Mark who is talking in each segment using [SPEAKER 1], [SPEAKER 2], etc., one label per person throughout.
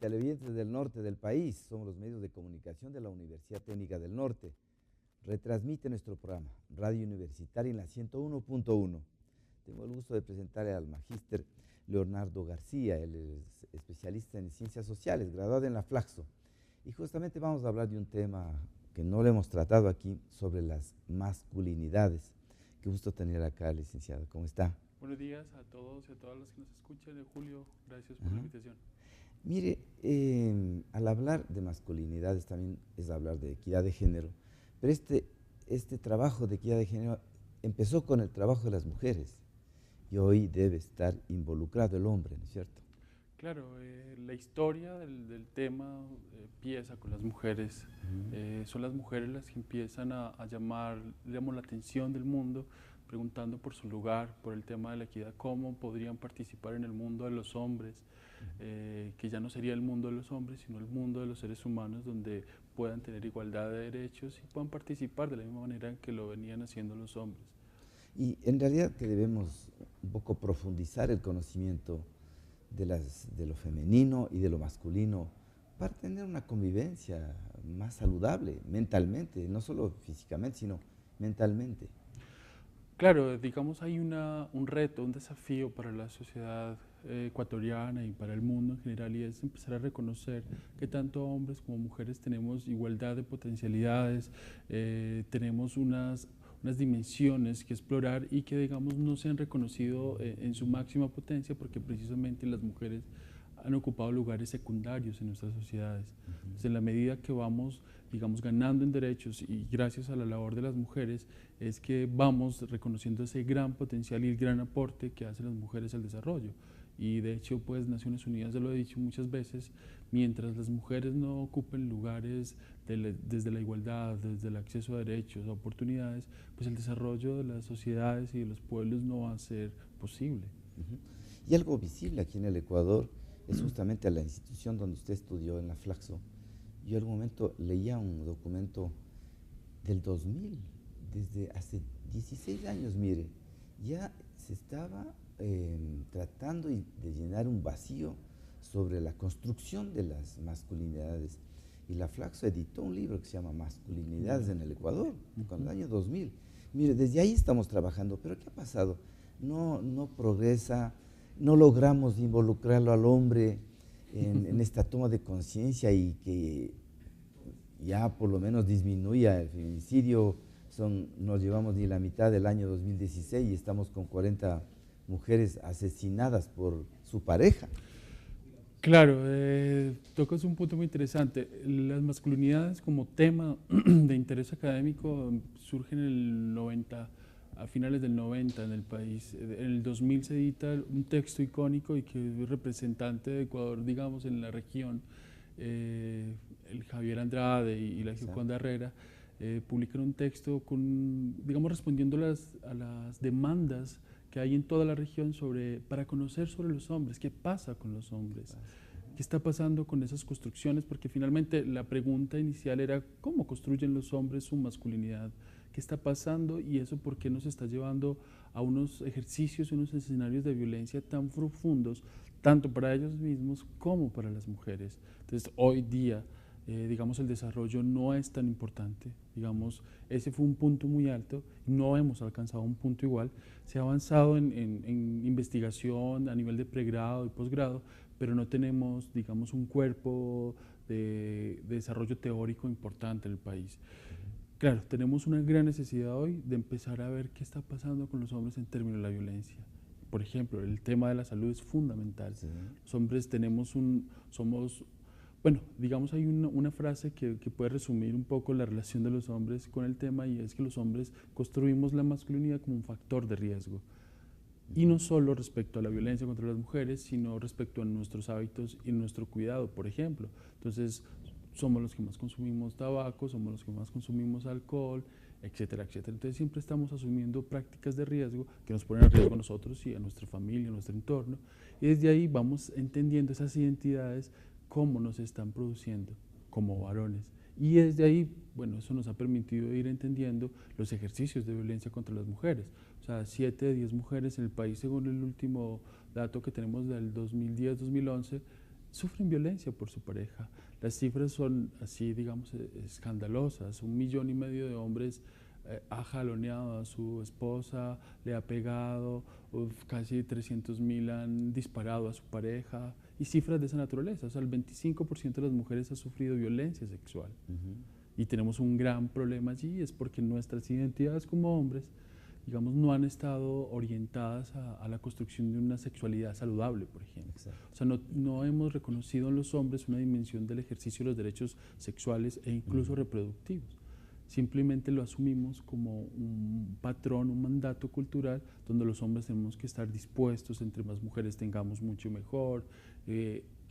[SPEAKER 1] televidentes del norte del país, somos los medios de comunicación de la Universidad Técnica del Norte. Retransmite nuestro programa, Radio Universitaria en la 101.1. Tengo el gusto de presentarle al magíster Leonardo García, él es especialista en ciencias sociales, graduado en la Flaxo. Y justamente vamos a hablar de un tema que no lo hemos tratado aquí, sobre las masculinidades. Qué gusto tener acá, licenciado. ¿Cómo está?
[SPEAKER 2] Buenos días a todos y a todas los que nos escuchan. Julio, gracias por la invitación.
[SPEAKER 1] Mire, al hablar de masculinidades también es hablar de equidad de género, pero este trabajo de equidad de género empezó con el trabajo de las mujeres y hoy debe estar involucrado el hombre, ¿no es cierto?
[SPEAKER 2] Claro, la historia del tema empieza con las mujeres. Son las mujeres las que empiezan a llamar, digamos, la atención del mundo, preguntando por su lugar, por el tema de la equidad, cómo podrían participar en el mundo de los hombres, que ya no sería el mundo de los hombres, sino el mundo de los seres humanos, donde puedan tener igualdad de derechos y puedan participar de la misma manera en que lo venían haciendo los hombres.
[SPEAKER 1] Y en realidad que debemos un poco profundizar el conocimiento de lo femenino y de lo masculino para tener una convivencia más saludable mentalmente, no solo físicamente, sino mentalmente.
[SPEAKER 2] Claro, digamos hay un reto, un desafío para la sociedad ecuatoriana y para el mundo en general, y es empezar a reconocer que tanto hombres como mujeres tenemos igualdad de potencialidades, tenemos unas dimensiones que explorar y que, digamos, no se han reconocido en su máxima potencia porque precisamente las mujeres han ocupado lugares secundarios en nuestras sociedades. Entonces, en la medida que vamos, digamos, ganando en derechos y gracias a la labor de las mujeres, es que vamos reconociendo ese gran potencial y el gran aporte que hacen las mujeres al desarrollo. Y de hecho, pues Naciones Unidas, ya lo he dicho muchas veces, mientras las mujeres no ocupen lugares desde la igualdad, desde el acceso a derechos, a oportunidades, pues el desarrollo de las sociedades y de los pueblos no va a ser posible.
[SPEAKER 1] Y algo visible aquí en el Ecuador es justamente la institución donde usted estudió, en la Flaxo. Yo en algún momento leía un documento del 2000, desde hace 16 años, mire, ya se estaba tratando de llenar un vacío sobre la construcción de las masculinidades. Y la Flaxo editó un libro que se llama Masculinidades en el Ecuador, con el año 2000. Mire, desde ahí estamos trabajando, pero ¿qué ha pasado? No progresa, no logramos involucrarlo al hombre en esta toma de conciencia y que ya por lo menos disminuya el feminicidio. No llevamos ni la mitad del año 2016 y estamos con 40 mujeres asesinadas por su pareja.
[SPEAKER 2] Claro, tocas un punto muy interesante. Las masculinidades como tema de interés académico surgen en el 90, a finales del 90 en el país. En el 2000 se edita un texto icónico y que es representante de Ecuador, digamos, en la región, el Javier Andrade y la Gioconda Herrera, publican un texto digamos, respondiendo a las demandas que hay en toda la región para conocer sobre los hombres, qué pasa con los hombres, qué está pasando con esas construcciones, porque finalmente la pregunta inicial era cómo construyen los hombres su masculinidad, qué está pasando y eso por qué nos está llevando a unos ejercicios, unos escenarios de violencia tan profundos, tanto para ellos mismos como para las mujeres. Entonces, hoy día, digamos, el desarrollo no es tan importante, digamos, ese fue un punto muy alto, no hemos alcanzado un punto igual, se ha avanzado en investigación a nivel de pregrado y posgrado, pero no tenemos, digamos, un cuerpo de desarrollo teórico importante en el país. Claro, tenemos una gran necesidad hoy de empezar a ver qué está pasando con los hombres en términos de la violencia. Por ejemplo, el tema de la salud es fundamental. Sí. Los hombres somos, bueno, digamos, hay una frase que puede resumir un poco la relación de los hombres con el tema, y es que los hombres construimos la masculinidad como un factor de riesgo. Y no solo respecto a la violencia contra las mujeres, sino respecto a nuestros hábitos y nuestro cuidado, por ejemplo. Entonces, somos los que más consumimos tabaco, somos los que más consumimos alcohol, etcétera, etcétera. Entonces siempre estamos asumiendo prácticas de riesgo que nos ponen en riesgo a nosotros y a nuestra familia, a nuestro entorno. Y desde ahí vamos entendiendo esas identidades, cómo nos están produciendo como varones. Y desde ahí, bueno, eso nos ha permitido ir entendiendo los ejercicios de violencia contra las mujeres. O sea, 7 de 10 mujeres en el país, según el último dato que tenemos del 2010-2011, sufren violencia por su pareja. Las cifras son así, digamos, escandalosas. 1,5 millones de hombres ha jaloneado a su esposa, le ha pegado, casi 300.000 han disparado a su pareja, y cifras de esa naturaleza. O sea, el 25% de las mujeres ha sufrido violencia sexual. Y tenemos un gran problema allí, es porque nuestras identidades como hombres, digamos, no han estado orientadas a la construcción de una sexualidad saludable, por ejemplo. Exacto. O sea, no hemos reconocido en los hombres una dimensión del ejercicio de los derechos sexuales e incluso reproductivos. Simplemente lo asumimos como un patrón, un mandato cultural, donde los hombres tenemos que estar dispuestos, entre más mujeres tengamos mucho mejor,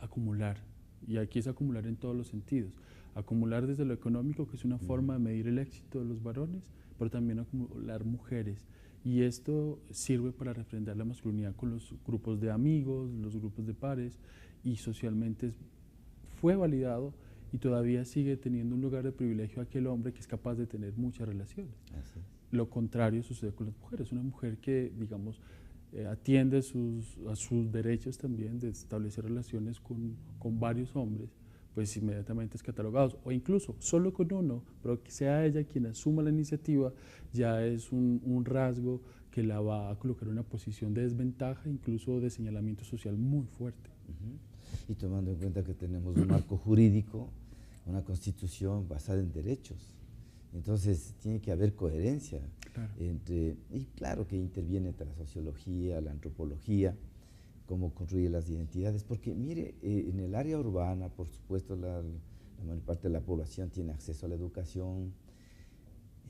[SPEAKER 2] acumular. Y aquí es acumular en todos los sentidos. Acumular desde lo económico, que es una forma de medir el éxito de los varones, pero también acumular mujeres. Y esto sirve para refrendar la masculinidad con los grupos de amigos, los grupos de pares, y socialmente fue validado y todavía sigue teniendo un lugar de privilegio aquel hombre que es capaz de tener muchas relaciones. Lo contrario sucede con las mujeres. Una mujer que, digamos, atiende a sus derechos también de establecer relaciones con varios hombres, pues inmediatamente es catalogado, o incluso solo con uno, pero que sea ella quien asuma la iniciativa, ya es un rasgo que la va a colocar en una posición de desventaja, incluso de señalamiento social muy fuerte.
[SPEAKER 1] Y tomando en cuenta que tenemos un marco jurídico, una constitución basada en derechos, entonces tiene que haber coherencia entre, y claro que interviene entre la sociología, la antropología, cómo construye las identidades, porque mire, en el área urbana, por supuesto, la mayor parte de la población tiene acceso a la educación.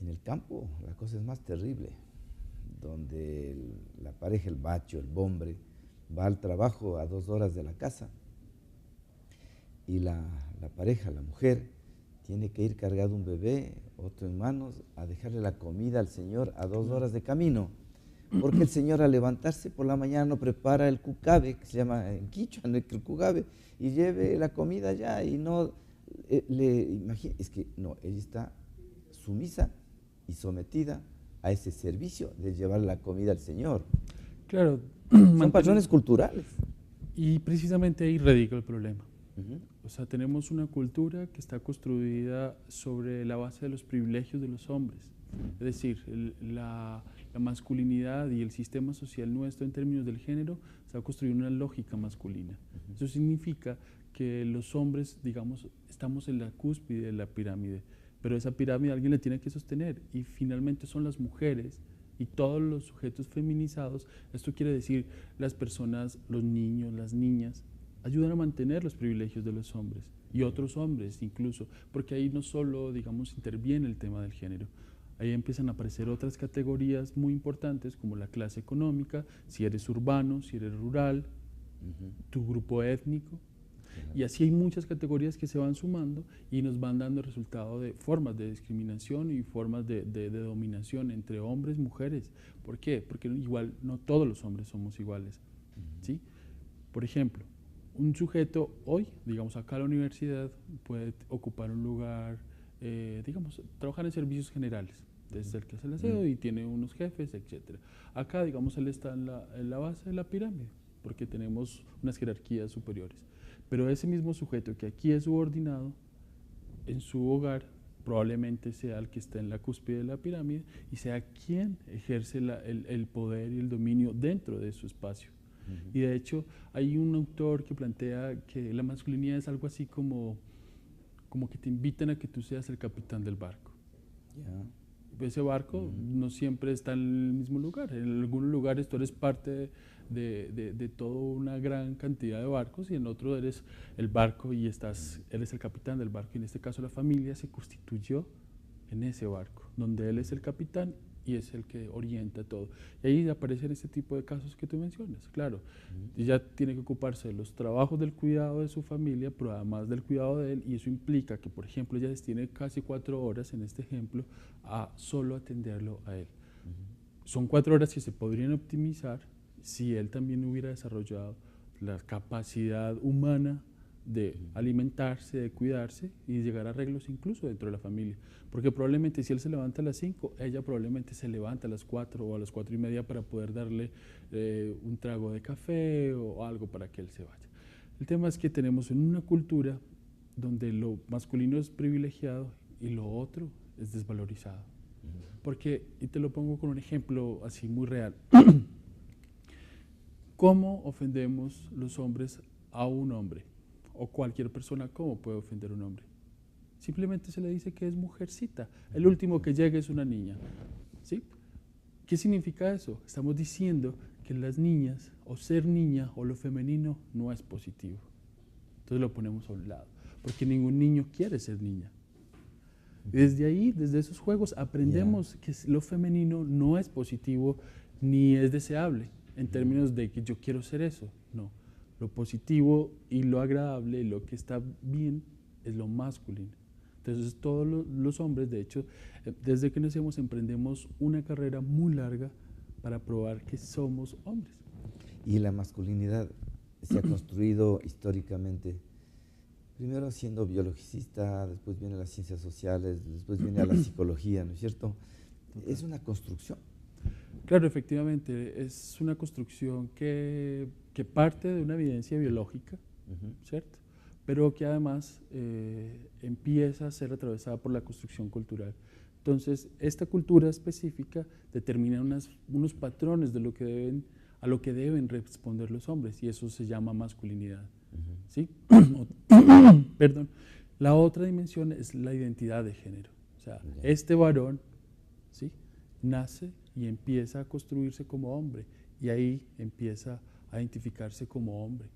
[SPEAKER 1] En el campo la cosa es más terrible, donde la pareja, el macho, el hombre, va al trabajo a 2 horas de la casa y la pareja, la mujer, tiene que ir cargado un bebé, otro en manos, a dejarle la comida al señor a 2 horas de camino. Porque el señor al levantarse por la mañana no prepara el cucabe, que se llama en quichua, el cucabe, y lleve la comida allá y no es que no, ella está sumisa y sometida a ese servicio de llevar la comida al señor.
[SPEAKER 2] Claro.
[SPEAKER 1] Son patrones culturales.
[SPEAKER 2] Y precisamente ahí radica el problema. O sea, tenemos una cultura que está construida sobre la base de los privilegios de los hombres. Es decir, la masculinidad y el sistema social nuestro en términos del género se ha construido una lógica masculina. Eso significa que los hombres, digamos, estamos en la cúspide de la pirámide, pero esa pirámide alguien la tiene que sostener y finalmente son las mujeres y todos los sujetos feminizados. Esto quiere decir las personas, los niños, las niñas, ayudan a mantener los privilegios de los hombres y otros hombres incluso, porque ahí no solo, digamos, interviene el tema del género. Ahí empiezan a aparecer otras categorías muy importantes como la clase económica, si eres urbano, si eres rural, tu grupo étnico. Y así hay muchas categorías que se van sumando y nos van dando el resultado de formas de discriminación y formas de dominación entre hombres y mujeres. ¿Por qué? Porque igual no todos los hombres somos iguales. ¿Sí? Por ejemplo, un sujeto hoy, digamos acá en la universidad, puede ocupar un lugar, digamos, trabajar en servicios generales, desde el que hace el aseo y tiene unos jefes, etc. Acá, digamos, él está en la base de la pirámide, porque tenemos unas jerarquías superiores. Pero ese mismo sujeto que aquí es subordinado, en su hogar, probablemente sea el que está en la cúspide de la pirámide y sea quien ejerce el poder y el dominio dentro de su espacio. Y de hecho, hay un autor que plantea que la masculinidad es algo así como que te invitan a que tú seas el capitán del barco. Ese barco no siempre está en el mismo lugar. En algunos lugares tú eres parte de toda una gran cantidad de barcos y en otro eres el barco y eres el capitán del barco. Y en este caso la familia se constituyó en ese barco, donde él es el capitán y es el que orienta todo. Y ahí aparecen este tipo de casos que tú mencionas, claro. Ella tiene que ocuparse de los trabajos del cuidado de su familia, pero además del cuidado de él, y eso implica que, por ejemplo, ella tiene casi 4 horas, en este ejemplo, a solo atenderlo a él. Son 4 horas que se podrían optimizar si él también hubiera desarrollado la capacidad humana de alimentarse, de cuidarse y llegar a arreglos incluso dentro de la familia. Porque probablemente si él se levanta a las 5, ella probablemente se levanta a las 4 o a las 4:30 para poder darle un trago de café o algo para que él se vaya. El tema es que tenemos en una cultura donde lo masculino es privilegiado y lo otro es desvalorizado. Porque, y te lo pongo con un ejemplo así muy real, ¿cómo ofendemos los hombres a un hombre? O cualquier persona, ¿cómo puede ofender a un hombre? Simplemente se le dice que es mujercita, el último que llega es una niña. ¿Sí? ¿Qué significa eso? Estamos diciendo que las niñas, o ser niña, o lo femenino, no es positivo. Entonces lo ponemos a un lado, porque ningún niño quiere ser niña. Y desde ahí, desde esos juegos, aprendemos que lo femenino no es positivo ni es deseable, en términos de que yo quiero ser eso. No, lo positivo y lo agradable, lo que está bien, es lo masculino. Entonces todos los hombres, de hecho, desde que nacemos emprendemos una carrera muy larga para probar que somos hombres.
[SPEAKER 1] Y la masculinidad se ha construido históricamente, primero siendo biologicista, después viene las ciencias sociales, después viene a la psicología, ¿no es cierto? Es una construcción.
[SPEAKER 2] Claro, efectivamente, es una construcción que parte de una evidencia biológica, ¿cierto? Pero que además empieza a ser atravesada por la construcción cultural. Entonces, esta cultura específica determina unos patrones de a lo que deben responder los hombres, y eso se llama masculinidad. ¿Sí? Perdón. La otra dimensión es la identidad de género. O sea, este varón, ¿sí?, nace y empieza a construirse como hombre, y ahí empieza a identificarse como hombre.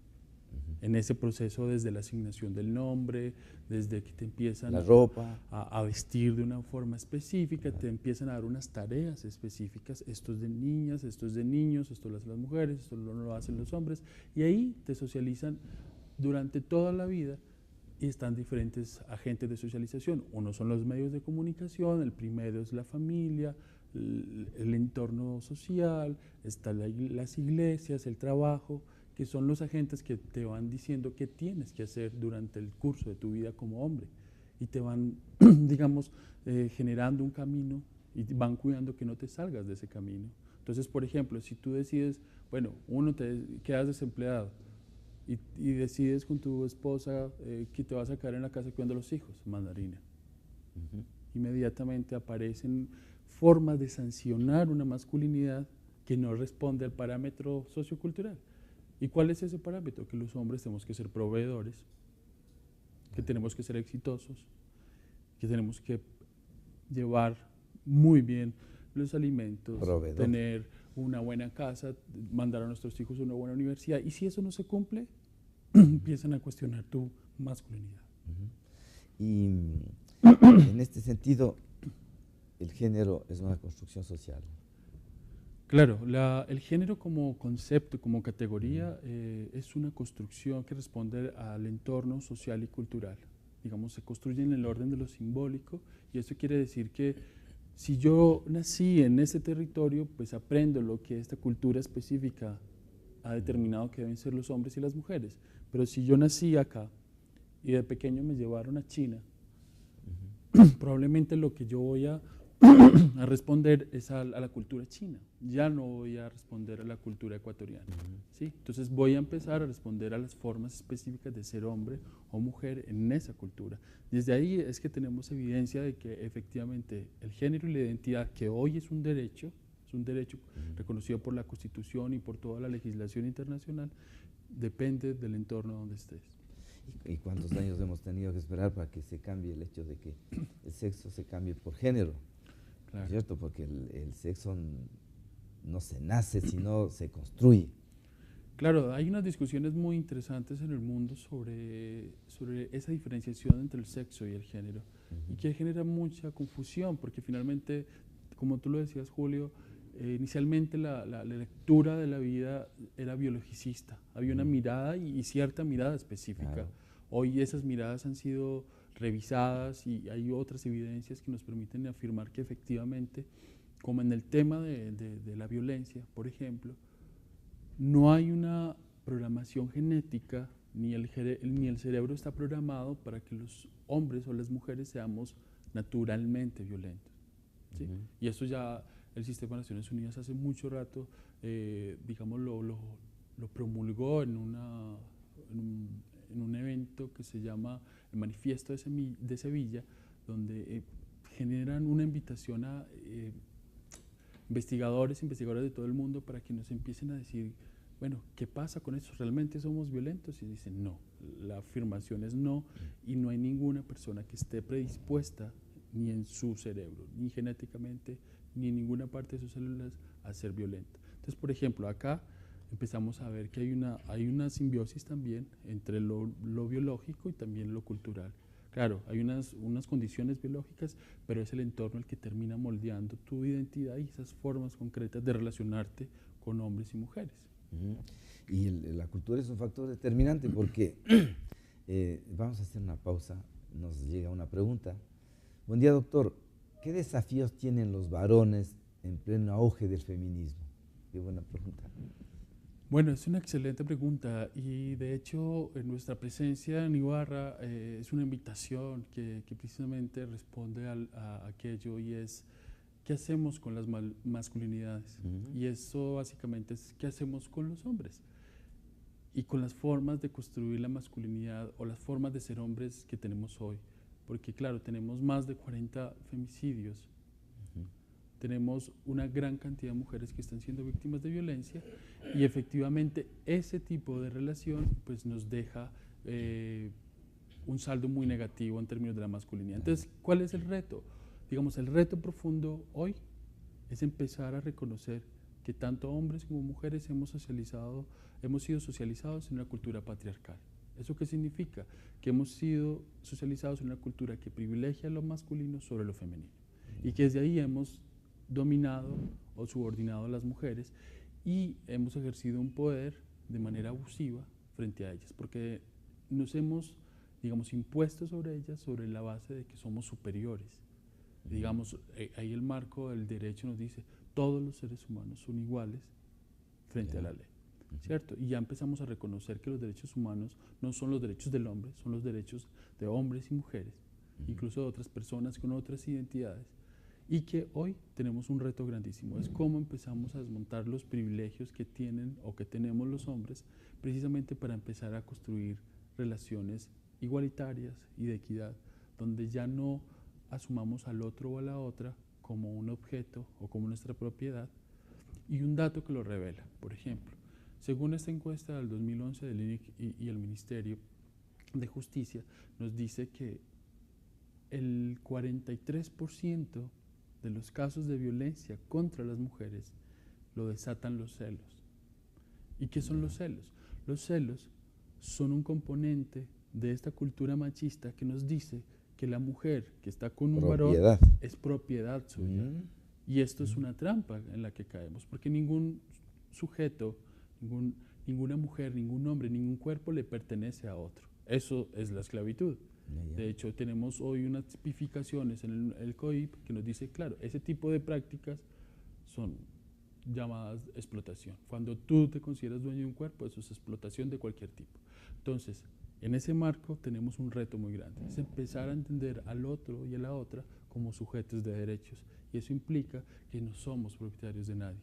[SPEAKER 2] En ese proceso, desde la asignación del nombre, desde que te empiezan
[SPEAKER 1] la ropa,
[SPEAKER 2] a vestir de una forma específica, te empiezan a dar unas tareas específicas, esto es de niñas, esto es de niños, esto lo hacen las mujeres, esto no lo hacen los hombres, y ahí te socializan durante toda la vida, y están diferentes agentes de socialización. Uno son los medios de comunicación, el primero es la familia, el entorno social, están las iglesias, el trabajo, que son los agentes que te van diciendo qué tienes que hacer durante el curso de tu vida como hombre, y te van, digamos, generando un camino y van cuidando que no te salgas de ese camino. Entonces, por ejemplo, si tú decides, bueno, uno te quedas desempleado y decides con tu esposa que te vas a quedar en la casa cuidando a los hijos, mandarina. Inmediatamente aparecen formas de sancionar una masculinidad que no responde al parámetro sociocultural. ¿Y cuál es ese parámetro? Que los hombres tenemos que ser proveedores, que tenemos que ser exitosos, que tenemos que llevar muy bien los alimentos, tener una buena casa, mandar a nuestros hijos a una buena universidad. Y si eso no se cumple, empiezan a cuestionar tu masculinidad.
[SPEAKER 1] Y en este sentido, el género es una construcción social.
[SPEAKER 2] Claro, el género como concepto, como categoría, es una construcción que responde al entorno social y cultural. Digamos, se construye en el orden de lo simbólico, y eso quiere decir que si yo nací en ese territorio, pues aprendo lo que esta cultura específica ha determinado que deben ser los hombres y las mujeres. Pero si yo nací acá y de pequeño me llevaron a China, probablemente lo que yo voy a responder es a la cultura china, ya no voy a responder a la cultura ecuatoriana. ¿Sí? Entonces voy a empezar a responder a las formas específicas de ser hombre o mujer en esa cultura. Desde ahí es que tenemos evidencia de que efectivamente el género y la identidad, que hoy es un derecho reconocido por la Constitución y por toda la legislación internacional, depende del entorno donde estés.
[SPEAKER 1] ¿Y cuántos años hemos tenido que esperar para que se cambie el hecho de que el sexo se cambie por género? Claro. ¿Cierto? Porque el sexo no se nace, sino se construye.
[SPEAKER 2] Claro, hay unas discusiones muy interesantes en el mundo sobre esa diferenciación entre el sexo y el género, y que genera mucha confusión, porque finalmente, como tú lo decías, Julio, inicialmente la lectura de la vida era biologicista, había una mirada y cierta mirada específica. Claro. Hoy esas miradas han sido revisadas y hay otras evidencias que nos permiten afirmar que efectivamente, como en el tema de la violencia, por ejemplo, no hay una programación genética, ni el cerebro está programado para que los hombres o las mujeres seamos naturalmente violentos. ¿Sí? Y eso ya el Sistema de Naciones Unidas hace mucho rato, digamos, lo promulgó en en un evento que se llama el Manifiesto de Sevilla, donde generan una invitación a investigadores de todo el mundo para que nos empiecen a decir, bueno, ¿qué pasa con eso? ¿Realmente somos violentos? Y dicen no, la afirmación es no, y no hay ninguna persona que esté predispuesta, ni en su cerebro, ni genéticamente, ni en ninguna parte de sus células, a ser violenta. Entonces, por ejemplo, acá empezamos a ver que hay una simbiosis también entre lo biológico y también lo cultural. Claro, hay unas condiciones biológicas, pero es el entorno el que termina moldeando tu identidad y esas formas concretas de relacionarte con hombres y mujeres.
[SPEAKER 1] Y la cultura es un factor determinante porque vamos a hacer una pausa, nos llega una pregunta. Buen día, doctor. ¿Qué desafíos tienen los varones en pleno auge del feminismo? Qué buena pregunta.
[SPEAKER 2] Bueno, es una excelente pregunta y de hecho en nuestra presencia en Ibarra es una invitación que precisamente responde a aquello, y es ¿qué hacemos con las masculinidades? Y eso básicamente es ¿qué hacemos con los hombres? Y con las formas de construir la masculinidad o las formas de ser hombres que tenemos hoy. Porque claro, tenemos más de 40 femicidios, tenemos una gran cantidad de mujeres que están siendo víctimas de violencia, y efectivamente ese tipo de relación pues nos deja un saldo muy negativo en términos de la masculinidad. Entonces, ¿cuál es el reto? Digamos, el reto profundo hoy es empezar a reconocer que tanto hombres como mujeres hemos sido socializados en una cultura patriarcal. ¿Eso qué significa? Que hemos sido socializados en una cultura que privilegia lo masculino sobre lo femenino, y que desde ahí hemos dominado o subordinado a las mujeres y hemos ejercido un poder de manera abusiva frente a ellas, porque nos hemos, digamos, impuesto sobre ellas sobre la base de que somos superiores. Digamos, ahí el marco del derecho nos dice, todos los seres humanos son iguales frente a la ley, ¿cierto? Y ya empezamos a reconocer que los derechos humanos no son los derechos del hombre, son los derechos de hombres y mujeres, incluso de otras personas con otras identidades, y que hoy tenemos un reto grandísimo, es cómo empezamos a desmontar los privilegios que tienen o que tenemos los hombres, precisamente para empezar a construir relaciones igualitarias y de equidad, donde ya no asumamos al otro o a la otra como un objeto o como nuestra propiedad. Y un dato que lo revela, por ejemplo, según esta encuesta del 2011 del INIC y el Ministerio de Justicia, nos dice que el 43% de los casos de violencia contra las mujeres lo desatan los celos. ¿Y qué son los celos? Los celos son un componente de esta cultura machista que nos dice que la mujer que está con un varón es propiedad suya. Y esto es una trampa en la que caemos, porque ningún sujeto, ninguna mujer, ningún hombre, ningún cuerpo le pertenece a otro. Eso es la esclavitud. De hecho, tenemos hoy unas tipificaciones en el COIP que nos dice, claro, ese tipo de prácticas son llamadas explotación. Cuando tú te consideras dueño de un cuerpo, eso es explotación de cualquier tipo. Entonces, en ese marco tenemos un reto muy grande, es empezar a entender al otro y a la otra como sujetos de derechos, y eso implica que no somos propietarios de nadie.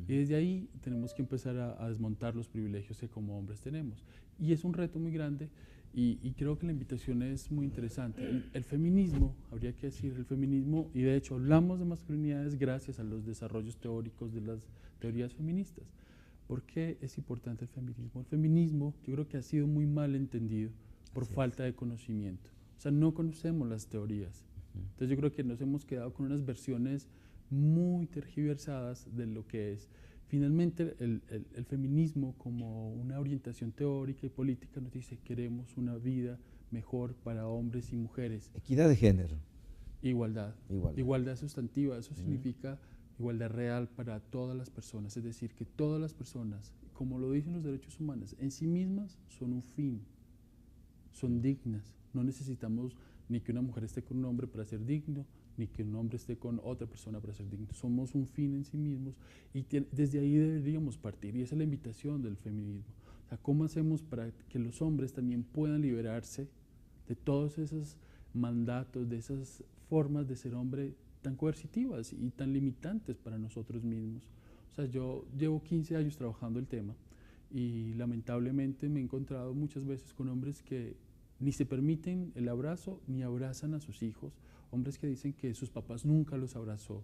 [SPEAKER 2] Y desde ahí tenemos que empezar a desmontar los privilegios que como hombres tenemos. Y es un reto muy grande, y creo que la invitación es muy interesante. El feminismo, habría que decir, el feminismo, y de hecho hablamos de masculinidades gracias a los desarrollos teóricos de las teorías feministas. ¿Por qué es importante el feminismo? El feminismo yo creo que ha sido muy mal entendido por falta de conocimiento. O sea, no conocemos las teorías. Entonces yo creo que nos hemos quedado con unas versiones muy tergiversadas de lo que es. Finalmente, el feminismo como una orientación teórica y política nos dice queremos una vida mejor para hombres y mujeres.
[SPEAKER 1] Equidad de género.
[SPEAKER 2] Igualdad. Igualdad sustantiva, eso significa igualdad real para todas las personas, es decir, que todas las personas, como lo dicen los derechos humanos, en sí mismas son un fin, son dignas. No necesitamos ni que una mujer esté con un hombre para ser digno, ni que un hombre esté con otra persona para ser digno. Somos un fin en sí mismos, y desde ahí deberíamos partir, y esa es la invitación del feminismo. O sea, ¿cómo hacemos para que los hombres también puedan liberarse de todos esos mandatos, de esas formas de ser hombre tan coercitivas y tan limitantes para nosotros mismos? O sea, yo llevo 15 años trabajando el tema, y lamentablemente me he encontrado muchas veces con hombres que ni se permiten el abrazo ni abrazan a sus hijos, hombres que dicen que sus papás nunca los abrazó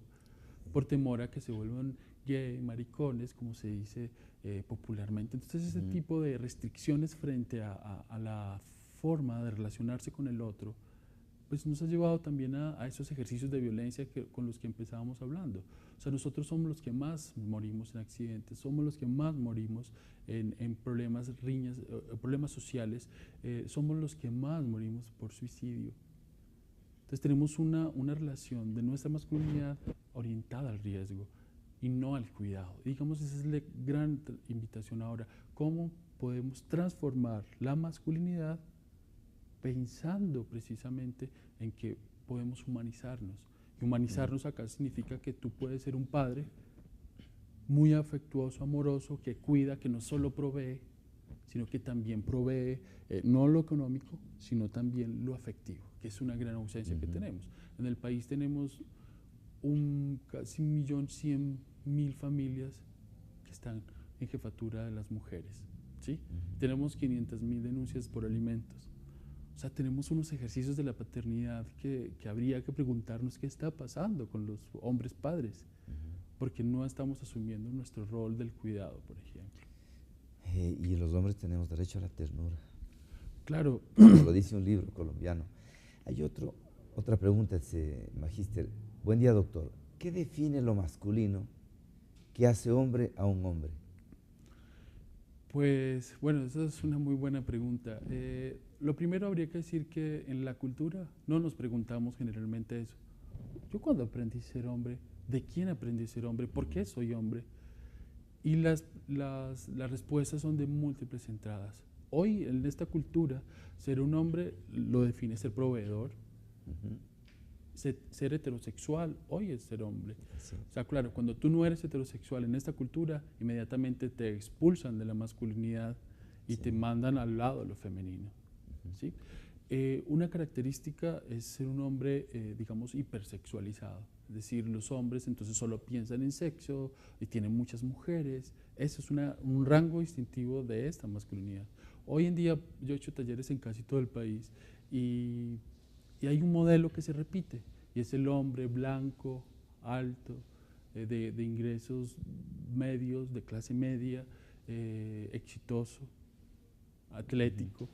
[SPEAKER 2] por temor a que se vuelvan gay, maricones, como se dice popularmente. Entonces ese tipo de restricciones frente a la forma de relacionarse con el otro, pues nos ha llevado también a esos ejercicios de violencia con los que empezábamos hablando. O sea, nosotros somos los que más morimos en accidentes, somos los que más morimos en problemas, riñas, problemas sociales, somos los que más morimos por suicidio. Entonces tenemos una relación de nuestra masculinidad orientada al riesgo y no al cuidado. Digamos, esa es la gran invitación ahora. ¿Cómo podemos transformar la masculinidad pensando precisamente en que podemos humanizarnos? Y humanizarnos acá significa que tú puedes ser un padre muy afectuoso, amoroso, que cuida, que no solo provee, sino que también provee no lo económico, sino también lo afectivo, que es una gran ausencia que tenemos. En el país tenemos casi 1.100.000 familias que están en jefatura de las mujeres, ¿sí? Tenemos 500.000 denuncias por alimentos. O sea, tenemos unos ejercicios de la paternidad que habría que preguntarnos qué está pasando con los hombres padres, porque no estamos asumiendo nuestro rol del cuidado, por ejemplo.
[SPEAKER 1] Y los hombres tenemos derecho a la ternura.
[SPEAKER 2] Claro.
[SPEAKER 1] Como lo dice un libro colombiano. Hay otra pregunta, magíster. Buen día, doctor. ¿Qué define lo masculino que hace hombre a un hombre?
[SPEAKER 2] Pues, bueno, esa es una muy buena pregunta. Lo primero habría que decir que en la cultura no nos preguntamos generalmente eso. Yo cuando aprendí a ser hombre, ¿de quién aprendí a ser hombre? ¿Por qué soy hombre? Y las respuestas son de múltiples entradas. Hoy, en esta cultura, ser un hombre lo define ser proveedor, ser heterosexual, hoy es ser hombre. Sí. O sea, claro, cuando tú no eres heterosexual en esta cultura, inmediatamente te expulsan de la masculinidad y te mandan al lado de lo femenino. ¿Sí? Una característica es ser un hombre, digamos, hipersexualizado. Es decir, los hombres entonces solo piensan en sexo y tienen muchas mujeres. Eso es un rango distintivo de esta masculinidad. Hoy en día yo he hecho talleres en casi todo el país y hay un modelo que se repite y es el hombre blanco, alto, de ingresos medios, de clase media, exitoso, atlético.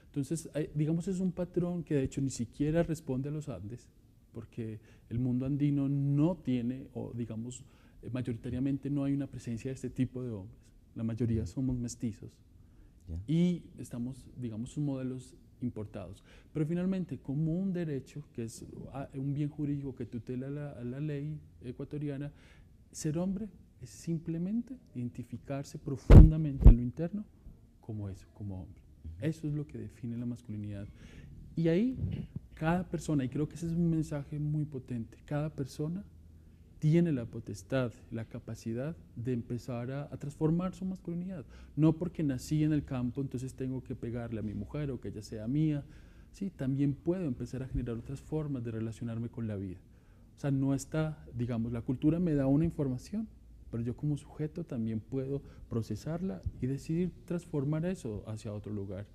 [SPEAKER 2] Entonces, digamos, es un patrón que de hecho ni siquiera responde a los Andes, porque el mundo andino no tiene, o digamos, mayoritariamente no hay una presencia de este tipo de hombres. La mayoría somos mestizos y estamos, digamos, sus modelos importados. Pero finalmente, como un derecho, que es un bien jurídico que tutela la ley ecuatoriana, ser hombre es simplemente identificarse profundamente en lo interno como eso, como hombre. Eso es lo que define la masculinidad. Y ahí, cada persona, y creo que ese es un mensaje muy potente, cada persona tiene la potestad, la capacidad de empezar a transformar su masculinidad. No porque nací en el campo, entonces tengo que pegarle a mi mujer o que ella sea mía. Sí, también puedo empezar a generar otras formas de relacionarme con la vida. O sea, no está, digamos, la cultura me da una información, pero yo como sujeto también puedo procesarla y decidir transformar eso hacia otro lugar.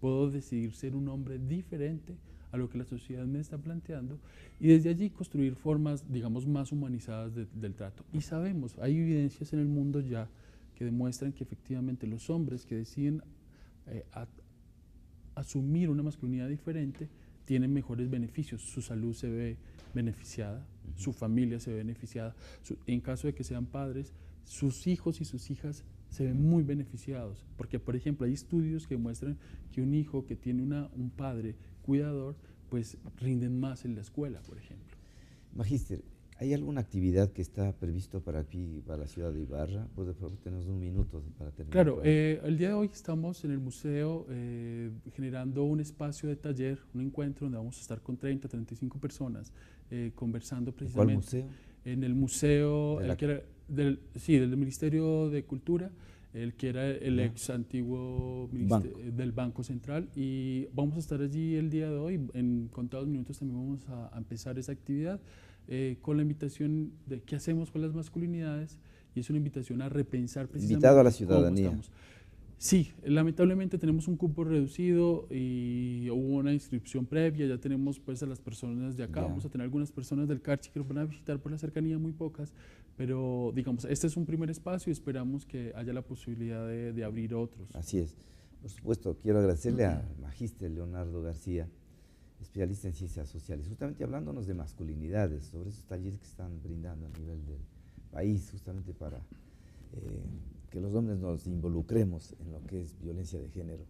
[SPEAKER 2] Puedo decidir ser un hombre diferente a lo que la sociedad me está planteando y desde allí construir formas, digamos, más humanizadas del trato. Y sabemos, hay evidencias en el mundo ya que demuestran que efectivamente los hombres que deciden asumir una masculinidad diferente tienen mejores beneficios, su salud se ve beneficiada, su familia se ve beneficiada, en caso de que sean padres, sus hijos y sus hijas se ven muy beneficiados, porque por ejemplo hay estudios que demuestran que un hijo que tiene un padre cuidador, pues rinden más en la escuela, por ejemplo.
[SPEAKER 1] Magíster, ¿hay alguna actividad que está previsto para aquí, para la ciudad de Ibarra? Pues de pronto tenemos un minuto para terminar.
[SPEAKER 2] Claro, el día de hoy estamos en el museo generando un espacio de taller, un encuentro donde vamos a estar con 30, 35 personas conversando precisamente.
[SPEAKER 1] ¿Cuál museo?
[SPEAKER 2] En el museo, del Ministerio de Cultura, el que era el ex antiguo del Banco Central, y vamos a estar allí el día de hoy. En contados minutos también vamos a empezar esa actividad con la invitación de qué hacemos con las masculinidades, y es una invitación a repensar precisamente.
[SPEAKER 1] Invitado a la ciudadanía.
[SPEAKER 2] Sí, lamentablemente tenemos un cupo reducido y hubo una inscripción previa, ya tenemos pues a las personas de acá,
[SPEAKER 1] Ya.
[SPEAKER 2] vamos a tener algunas personas del Carchi que nos van a visitar por la cercanía, muy pocas, pero digamos, este es un primer espacio y esperamos que haya la posibilidad de abrir otros.
[SPEAKER 1] Así es. Por supuesto, quiero agradecerle al magíster Leonardo García, especialista en ciencias sociales, justamente hablándonos de masculinidades, sobre esos talleres que están brindando a nivel del país, justamente para que los hombres nos involucremos en lo que es violencia de género.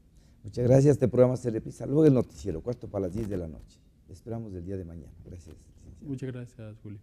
[SPEAKER 1] Muchas gracias. Este programa se repisa luego el noticiero, 4:45 de la noche. Esperamos el día de mañana. Gracias, licenciado.
[SPEAKER 2] Muchas gracias, Julio.